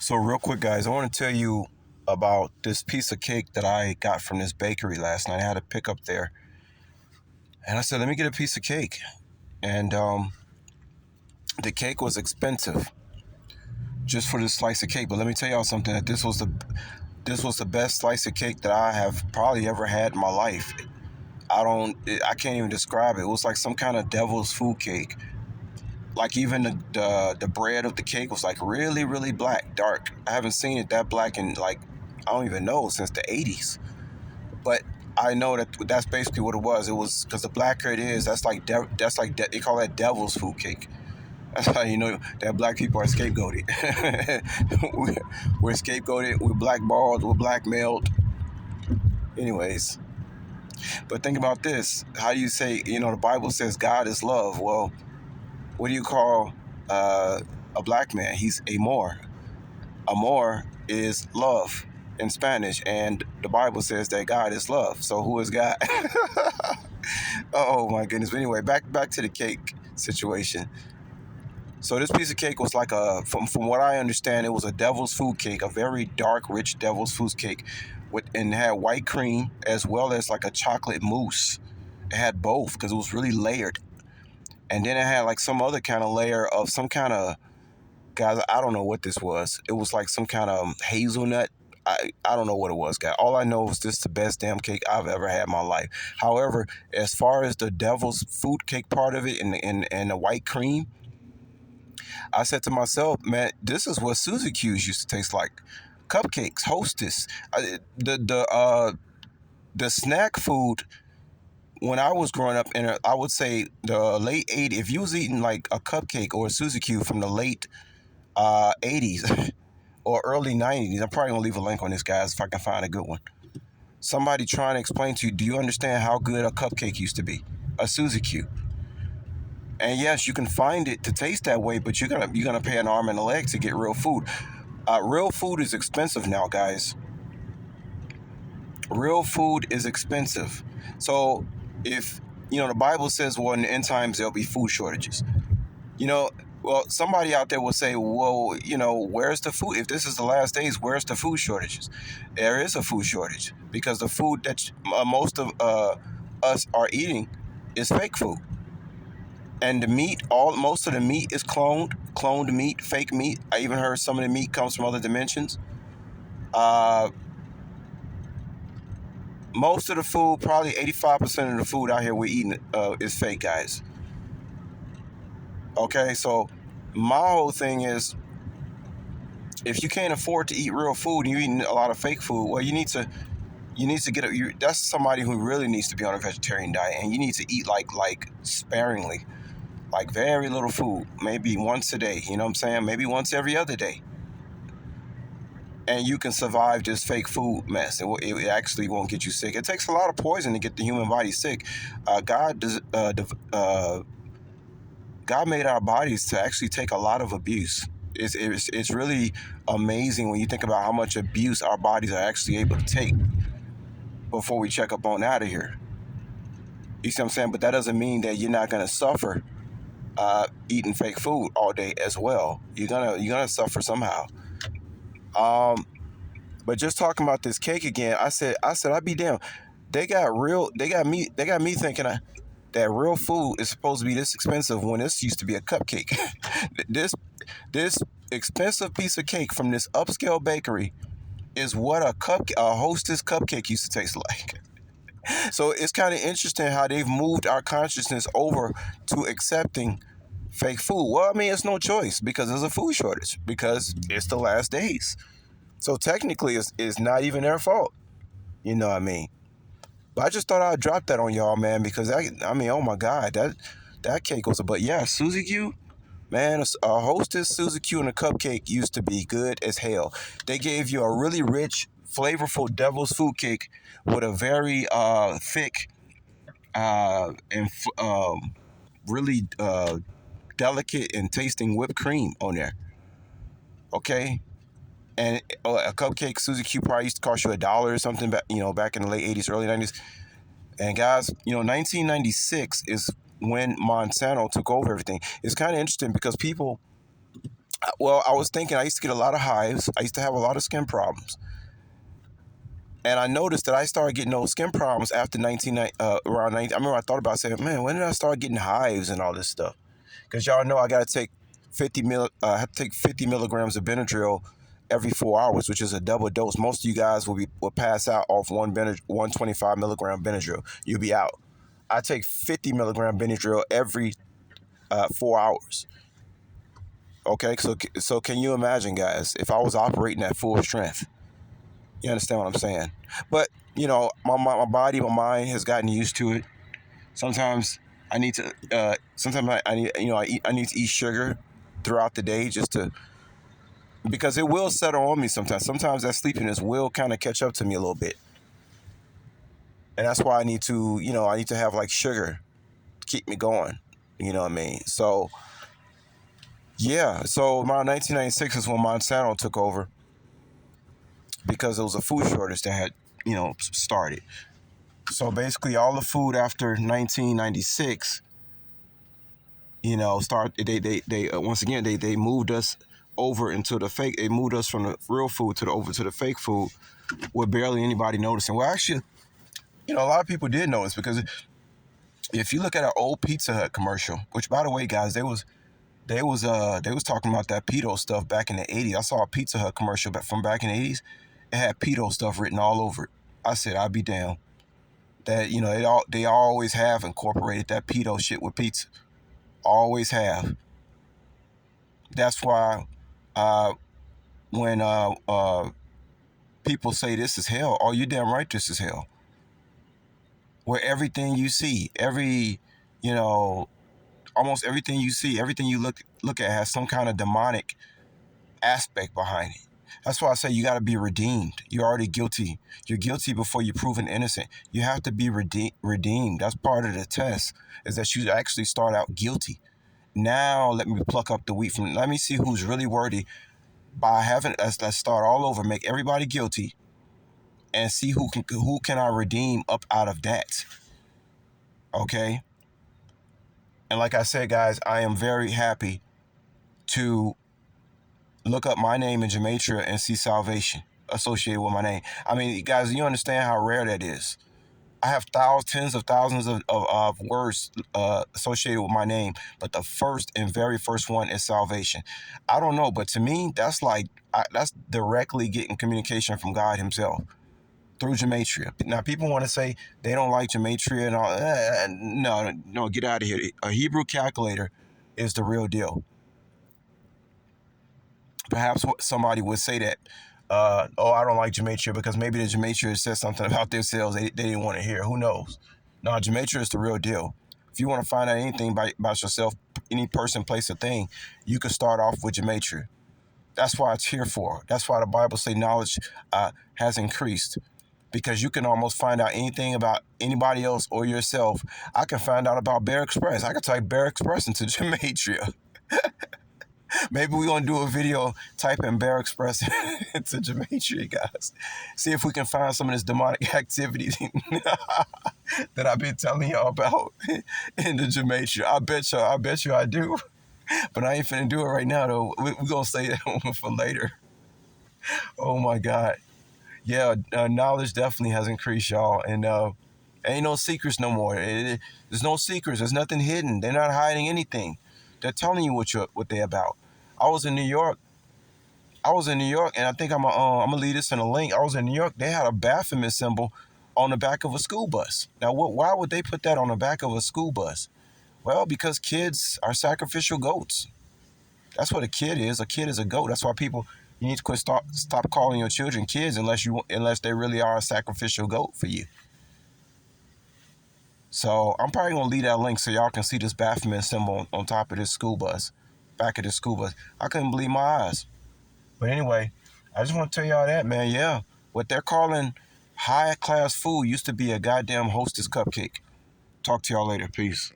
So real quick, guys, I want to tell you about this piece of cake that I got from this bakery last night. I had to pick up there, and I said, "Let me get a piece of cake." And the cake was expensive just for this slice of cake. But let me tell y'all something: that this was the best slice of cake that I have probably ever had in my life. I can't even describe it. It was like some kind of devil's food cake. Like even the bread of the cake was like really really black, dark. I haven't seen it that black in like I don't even know since the 80s. But I know that that's basically what it was. It was because the blacker it is, they call that devil's food cake. That's how you know that black people are scapegoated. we're scapegoated. We're blackballed. We're blackmailed. Anyways, but think about this: how do you say? The Bible says God is love. Well, what do you call uh, a black man? He's Amor. Amor is love in Spanish, and the Bible says that God is love. So who is God? Oh my goodness. But anyway, back to the cake situation. So this piece of cake was like from what I understand, it was a devil's food cake, a very dark, rich devil's food cake, and it had white cream as well as like a chocolate mousse. It had both because it was really layered, and then it had like some other kind of layer of some kind of, guys, I don't know what this was. It was like some kind of hazelnut. I don't know what it was, guy. All I know is this is the best damn cake I've ever had in my life. However, as far as the devil's food cake part of it and the white cream, I said to myself, man, this is what Suzy Q's used to taste like. Cupcakes, Hostess. The snack food when I was growing up, I would say the late 80s, if you was eating like a cupcake or a Suzy Q from the late 80s or early 90s. I'm probably going to leave a link on this, guys, if I can find a good one. Somebody trying to explain to you, do you understand how good a cupcake used to be? A Suzy Q. And yes, you can find it to taste that way, but you're gonna pay an arm and a leg to get real food. Real food is expensive now, guys. Real food is expensive. So if the Bible says, well, in the end times there'll be food shortages. You know, well, somebody out there will say, well, where's the food? If this is the last days, where's the food shortages? There is a food shortage because the food that most of us are eating is fake food. And the meat, most of the meat is cloned meat, fake meat. I even heard some of the meat comes from other dimensions. Uh, Most of the food, probably 85% of the food out here we're eating is fake, guys. Okay, so my whole thing is, if you can't afford to eat real food and you're eating a lot of fake food, well, you need to get that's somebody who really needs to be on a vegetarian diet, and you need to eat like sparingly, like very little food, maybe once a day. You know what I'm saying? Maybe once every other day, and you can survive this fake food mess. It actually won't get you sick. It takes a lot of poison to get the human body sick. God made our bodies to actually take a lot of abuse. It's really amazing when you think about how much abuse our bodies are actually able to take before we check up on out of here. You see what I'm saying? But that doesn't mean that you're not going to suffer eating fake food all day as well. You're gonna suffer somehow. Um, but just talking about this cake again, I said I'd be damn. They got me thinking that real food is supposed to be this expensive when this used to be a cupcake. this this expensive piece of cake from this upscale bakery is what a Hostess cupcake used to taste like. So it's kind of interesting how they've moved our consciousness over to accepting fake food. Well, I mean, it's no choice because there's a food shortage because it's the last days. So technically, it's not even their fault. You know what I mean? But I just thought I'd drop that on y'all, man, because I mean, oh my God, that cake was a. But yeah, Suzy Q, man, a Hostess Suzy Q and a cupcake used to be good as hell. They gave you a really rich, flavorful devil's food cake with a very thick and really delicate and tasting whipped cream on there. Okay, and a cupcake Suzy Q probably used to cost you $1 or something back in the late 80s, early 90s. And guys, 1996 is when Monsanto took over everything. It's kind of interesting because people Well, I was thinking I used to get a lot of hives. I used to have a lot of skin problems. And I noticed that I started getting those skin problems after around 19. I remember I thought about saying, man, when did I start getting hives and all this stuff? Because y'all know I got to take I have to take 50 milligrams of Benadryl every 4 hours, which is a double dose. Most of you guys will pass out off 125 milligram Benadryl. You'll be out. I take 50 milligram Benadryl every 4 hours. Okay, so can you imagine, guys, if I was operating at full strength? You understand what I'm saying? But my body, my mind has gotten used to it. Sometimes I need to. Sometimes I need. I need to eat sugar throughout the day just to, because it will settle on me sometimes. Sometimes that sleepiness will kind of catch up to me a little bit, and that's why I need to. I need to have like sugar to keep me going. You know what I mean? So yeah. So around 1996 is when Monsanto took over because there was a food shortage that had started. So basically, all the food after 1996, start they once again they moved us over into the fake. They moved us from the real food to the over to the fake food, with barely anybody noticing. Well, actually, a lot of people did notice, because if you look at an old Pizza Hut commercial, which by the way, guys, they was talking about that pedo stuff back in the 80s. I saw a Pizza Hut commercial from back in the 80s. It had pedo stuff written all over it. I said, I'd be down. That they always have incorporated that pedo shit with pizza. Always have. That's why uh, when people say this is hell, oh, you're damn right this is hell. Where everything you see, you know, almost everything you see, everything you look at has some kind of demonic aspect behind it. That's why I say you got to be redeemed. You're already guilty. You're guilty before you're proven innocent. You have to be redeemed. That's part of the test, is that you actually start out guilty. Now let me pluck up the wheat from. Let me see who's really worthy by having. Let's start all over. Make everybody guilty, and see who can I redeem up out of that. Okay. And like I said, guys, I am very happy to look up my name in gematria and see salvation associated with my name. I mean, guys, you understand how rare that is. I have tens of thousands of words associated with my name, but the first and very first one is salvation. I don't know, but to me, that's directly getting communication from God Himself through gematria. Now, people want to say they don't like gematria and all. No, no, get out of here. A Hebrew calculator is the real deal. Perhaps somebody would say that, oh, I don't like gematria because maybe the gematria says something about themselves they didn't want to hear. Who knows? No, gematria is the real deal. If you want to find out anything about yourself, any person, place, or thing, you can start off with gematria. That's why it's here for. That's why the Bible say knowledge has increased, because you can almost find out anything about anybody else or yourself. I can find out about Bear Express. I can type Bear Express into gematria. Maybe we're gonna do a video typing Bear Express into gematria, guys. See if we can find some of this demonic activity that I've been telling y'all about in the gematria. I bet you I do. But I ain't finna do it right now though. We're gonna say that one for later. Oh my God. Yeah, knowledge definitely has increased, y'all. And ain't no secrets no more. There's no secrets. There's nothing hidden. They're not hiding anything. They're telling you what they're about. I was in New York. And I think I'm gonna leave this in a link. I was in New York. They had a Baphomet symbol on the back of a school bus. Now, why would they put that on the back of a school bus? Well, because kids are sacrificial goats. That's what a kid is. A kid is a goat. That's why you need to stop calling your children kids unless they really are a sacrificial goat for you. So I'm probably gonna leave that link so y'all can see this Baphomet symbol on top of this school bus, back of this school bus. I couldn't believe my eyes. But anyway, I just want to tell y'all that, man. Yeah, what they're calling high class food used to be a goddamn Hostess cupcake. Talk to y'all later. Peace.